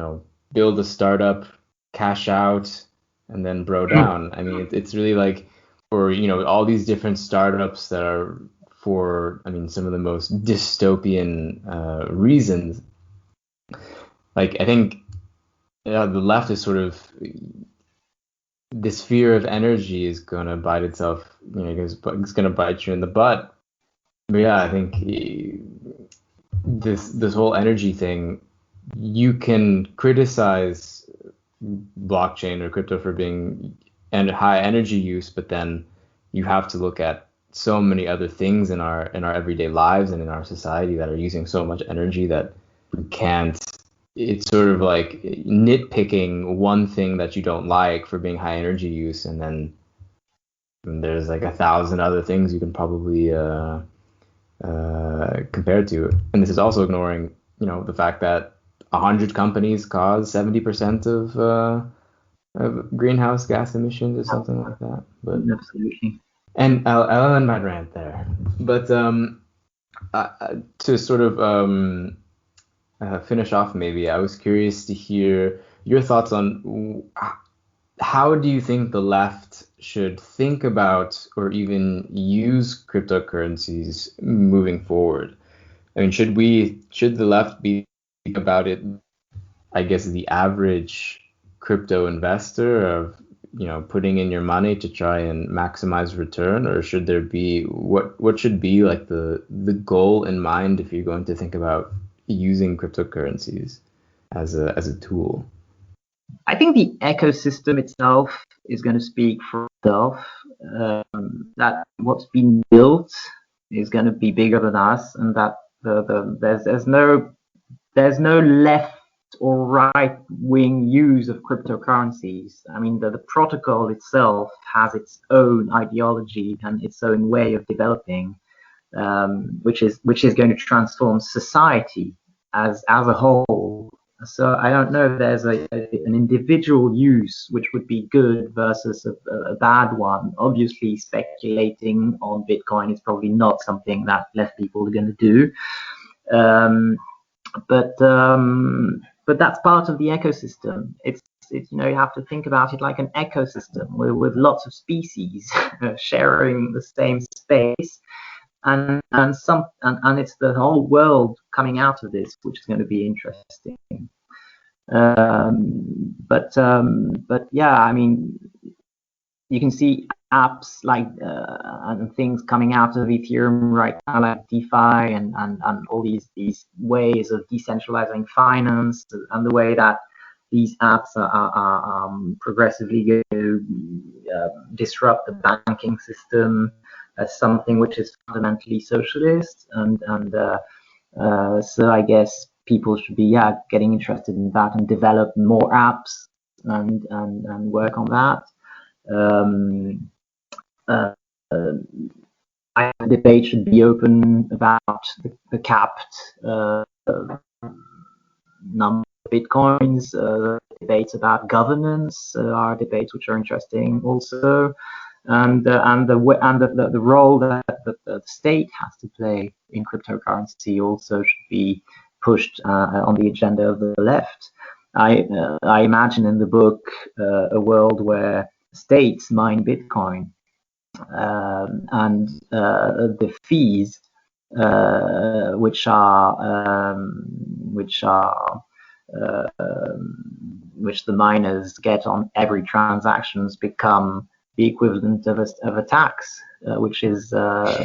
build a startup, cash out, and then bro down. I mean, it's really like for, all these different startups that are for, I mean, some of the most dystopian reasons. Like, I think the left is sort of, this fear of energy is going to bite itself, it's going to bite you in the butt. But yeah, I think this whole energy thing, you can criticize blockchain or crypto for being and high energy use, but then you have to look at so many other things in our everyday lives and in our society that are using so much energy that we can't. It's sort of like nitpicking one thing that you don't like for being high energy use, and then there's like 1,000 other things you can probably compare it to. And this is also ignoring, the fact that 100 companies cause 70% of greenhouse gas emissions or something like that. But Absolutely. and I'll end my rant there. But to sort of finish off, maybe I was curious to hear your thoughts on how do you think the left should think about or even use cryptocurrencies moving forward? I mean, should the left be about it, I guess, the average crypto investor of, putting in your money to try and maximize return, or should there be what should be like the goal in mind if you're going to think about using cryptocurrencies as a tool? I think the ecosystem itself is going to speak for itself. That what's been built is going to be bigger than us, and that there's no left or right wing use of cryptocurrencies. I mean, the protocol itself has its own ideology and its own way of developing, which is going to transform society as a whole. So I don't know if there's an individual use which would be good versus a bad one. Obviously, speculating on Bitcoin is probably not something that left people are going to do. But that's part of the ecosystem. It's you have to think about it like an ecosystem with lots of species sharing the same space, and it's the whole world coming out of this, which is going to be interesting. But yeah, I mean, you can see apps like and things coming out of Ethereum right now, like DeFi and all these ways of decentralizing finance, and the way that these apps are progressively going to disrupt the banking system as something which is fundamentally socialist, and so I guess people should be getting interested in that and develop more apps and work on that. I think the debate should be open about the capped number of bitcoins. Debates about governance are debates which are interesting also, and the role that the state has to play in cryptocurrency also should be pushed on the agenda of the left. I imagine in the book a world where states mine Bitcoin, and the fees which the miners get on every transactions become the equivalent of a tax, which is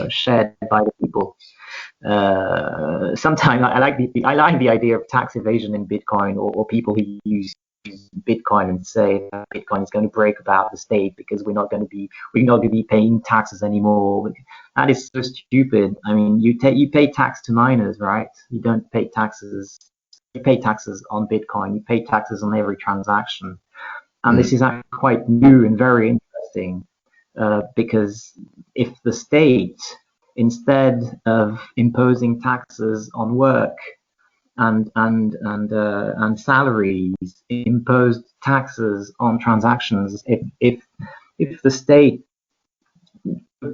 shared by the people. Sometimes I like the idea of tax evasion in Bitcoin, or people who use Bitcoin and say that Bitcoin is going to break about the state because we're not going to be paying taxes anymore. That is so stupid. I mean, you pay tax to miners, right? You don't pay taxes. You pay taxes on Bitcoin. You pay taxes on every transaction, and this is actually quite new and very interesting, because if the state, instead of imposing taxes on work and salaries, imposed taxes on transactions, if the state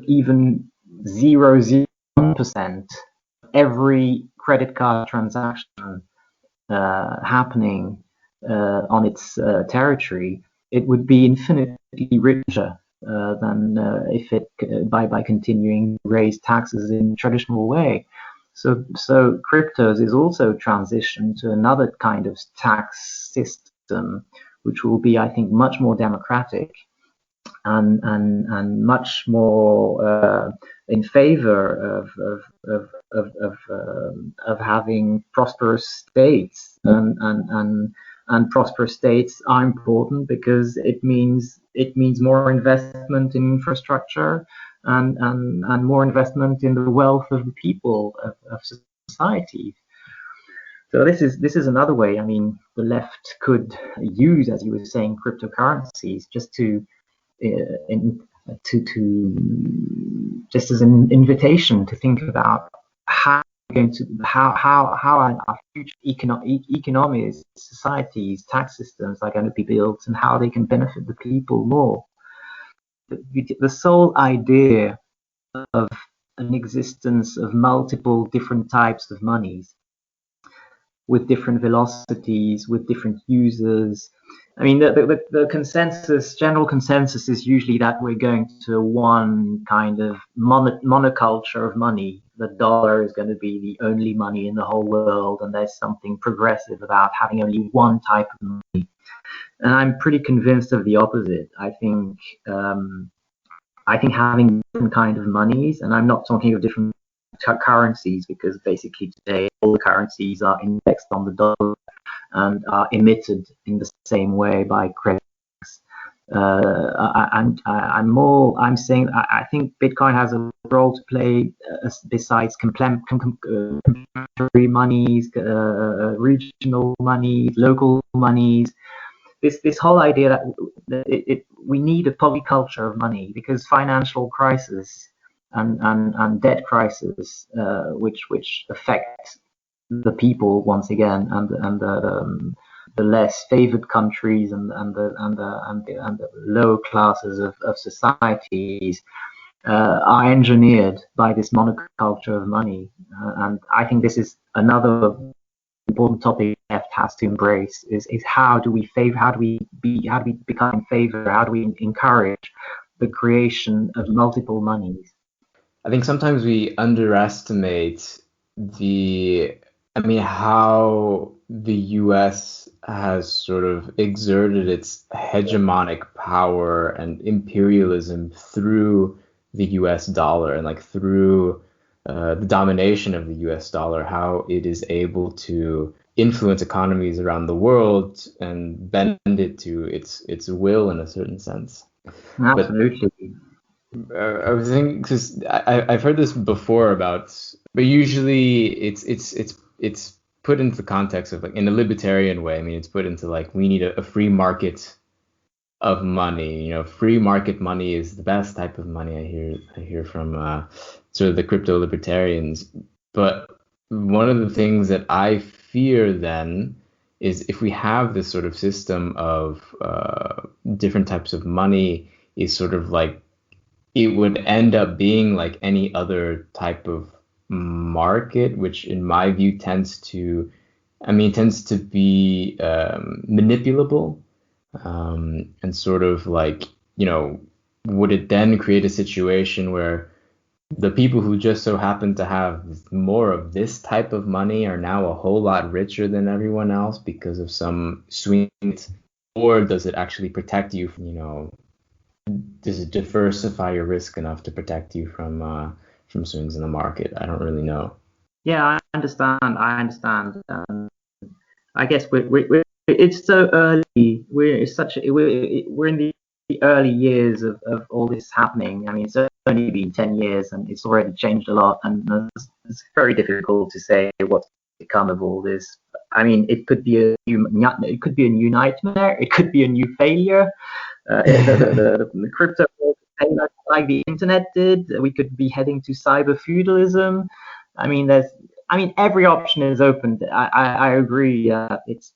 even 0.01% every credit card transaction happening on its territory, it would be infinitely richer than if it by continuing to raise taxes in a traditional way. So cryptos is also transition to another kind of tax system, which will be, I think, much more democratic and much more in favor of having prosperous states, and prosperous states are important because it means more investment in infrastructure, and more investment in the wealth of the people of society. So this is another way. I mean, the left could use, as you were saying, cryptocurrencies just just as an invitation to think about how our future economies, societies, tax systems are going to be built, and how they can benefit the people more. The sole idea of an existence of multiple different types of monies with different velocities, with different users. I mean, the consensus, general consensus, is usually that we're going to one kind of monoculture of money. The dollar is going to be the only money in the whole world, and there's something progressive about having only one type of money. And I'm pretty convinced of the opposite. I think having different kind of monies, and I'm not talking of different currencies, because basically today all the currencies are indexed on the dollar and are emitted in the same way by credit. I'm saying I think Bitcoin has a role to play besides complementary monies, regional monies, local monies. This whole idea that we need a polyculture of money, because financial crisis and debt crisis, which affect the people once again, and the less favored countries and the lower classes of societies are engineered by this monoculture of money. And I think this is another important topic left has to embrace, is how do we become in favor, how do we encourage the creation of multiple monies? I think sometimes we underestimate how the US has sort of exerted its hegemonic power and imperialism through the US dollar, and like through the domination of the US dollar, how it is able to influence economies around the world and bend it to its will in a certain sense. Absolutely. I was thinking, because I've heard this before but usually it's put into the context of, like, in a libertarian way. I mean, it's put into like, we need a free market of money. You know, free market money is the best type of money. I hear from sort of the crypto libertarians. But one of the things that I fear then is, if we have this sort of system of different types of money, is sort of like, it would end up being like any other type of market, which in my view tends to be manipulable, and sort of like, would it then create a situation where the people who just so happen to have more of this type of money are now a whole lot richer than everyone else because of some swing? Or does it actually protect you from, does it diversify your risk enough to protect you from swings in the market? I don't really know. Yeah, I understand. I guess it's so early. We're in the early years of all this happening. I mean, it's only been 10 years and it's already changed a lot, and it's very difficult to say what's become of all this. I mean, it could be a new nightmare. It could be a new failure. The crypto world could fail like the internet did. We could be heading to cyber feudalism. I mean, every option is open. I agree. It's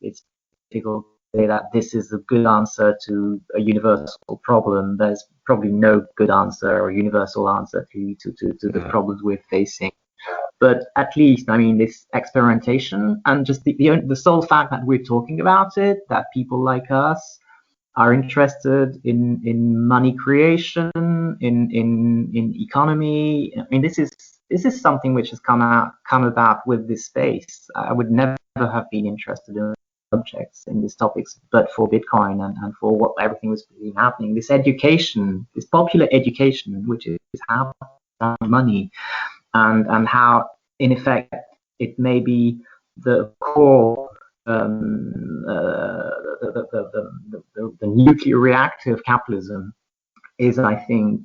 difficult to say that this is a good answer to a universal problem. There's probably no good answer or universal answer to the problems we're facing. But at least, I mean, this experimentation, and just the sole fact that we're talking about it, that people like us are interested in money creation, in economy. I mean, this is something which has come about with this space. I would never have been interested in subjects in these topics, but for Bitcoin and for what everything was really happening. This education, this popular education, which is how money, and how, in effect, it may be the core, the nuclear reactor of capitalism, is, I think,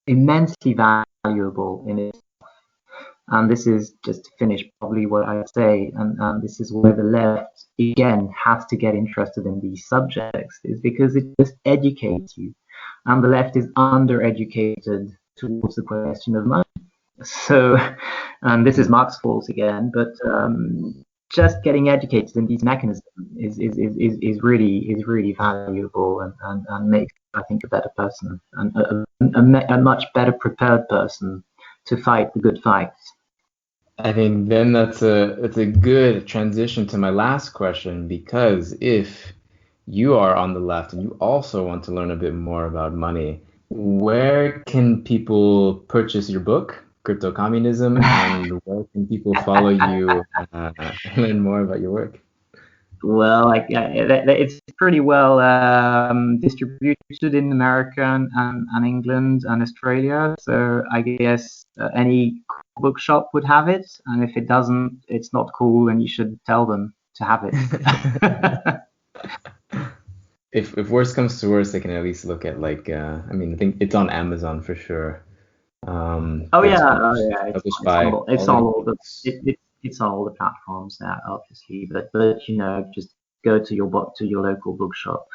immensely valuable in it. And this is just to finish probably what I say, and this is where the left again has to get interested in these subjects, is because it just educates you, and the left is undereducated towards the question of money. So, and this is Marx's fault again, but just getting educated in these mechanisms is really valuable, and makes, I think, a better person, and a much better prepared person to fight the good fights. I think then that's a good transition to my last question, because if you are on the left and you also want to learn a bit more about money, where can people purchase your book, Cryptocommunism, and where can people follow you and learn more about your work? Well, it's pretty well distributed in America and England and Australia. So I guess any bookshop would have it, and if it doesn't, it's not cool, and you should tell them to have it. If worst comes to worst, they can at least look at like I mean, I think it's on Amazon for sure. Oh It's yeah, published by it's Polity on all the Books. it's on all the platforms now, obviously. But you know, just go to your local bookshop.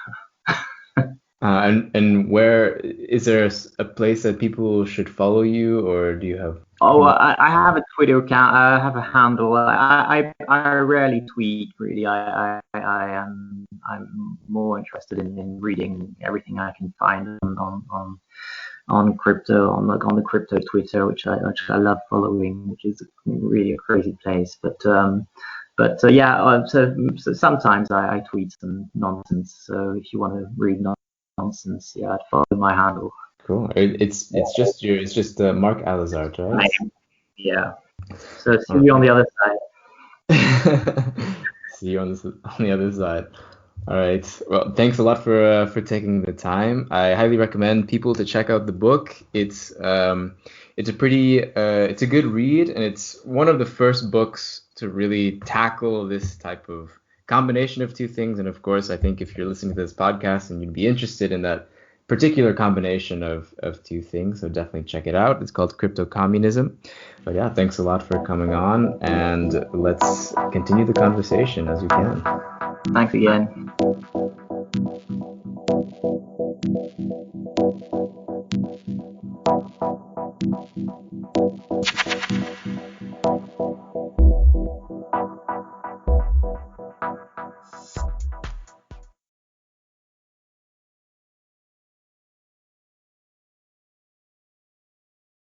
And where is there a place that people should follow you, or do you have? Oh, I have a Twitter account. I have a handle. I rarely tweet really. I'm more interested in reading everything I can find on crypto, on the crypto Twitter, which I love following, which is really a crazy place. So sometimes I tweet some nonsense. So if you want to read nonsense, yeah, I'd follow my handle. Cool. It's just Mark Alizart, right? Yeah. So see All you on the right. other side. See you on the other side. All right. Well, thanks a lot for taking the time. I highly recommend people to check out the book. It's a pretty it's a good read, and it's one of the first books to really tackle this type of combination of two things. And of course, I think if you're listening to this podcast and you'd be interested in that particular combination of two things, so definitely check it out. It's called Cryptocommunism. But yeah, thanks a lot for coming on, and let's continue the conversation as we can. Thanks again.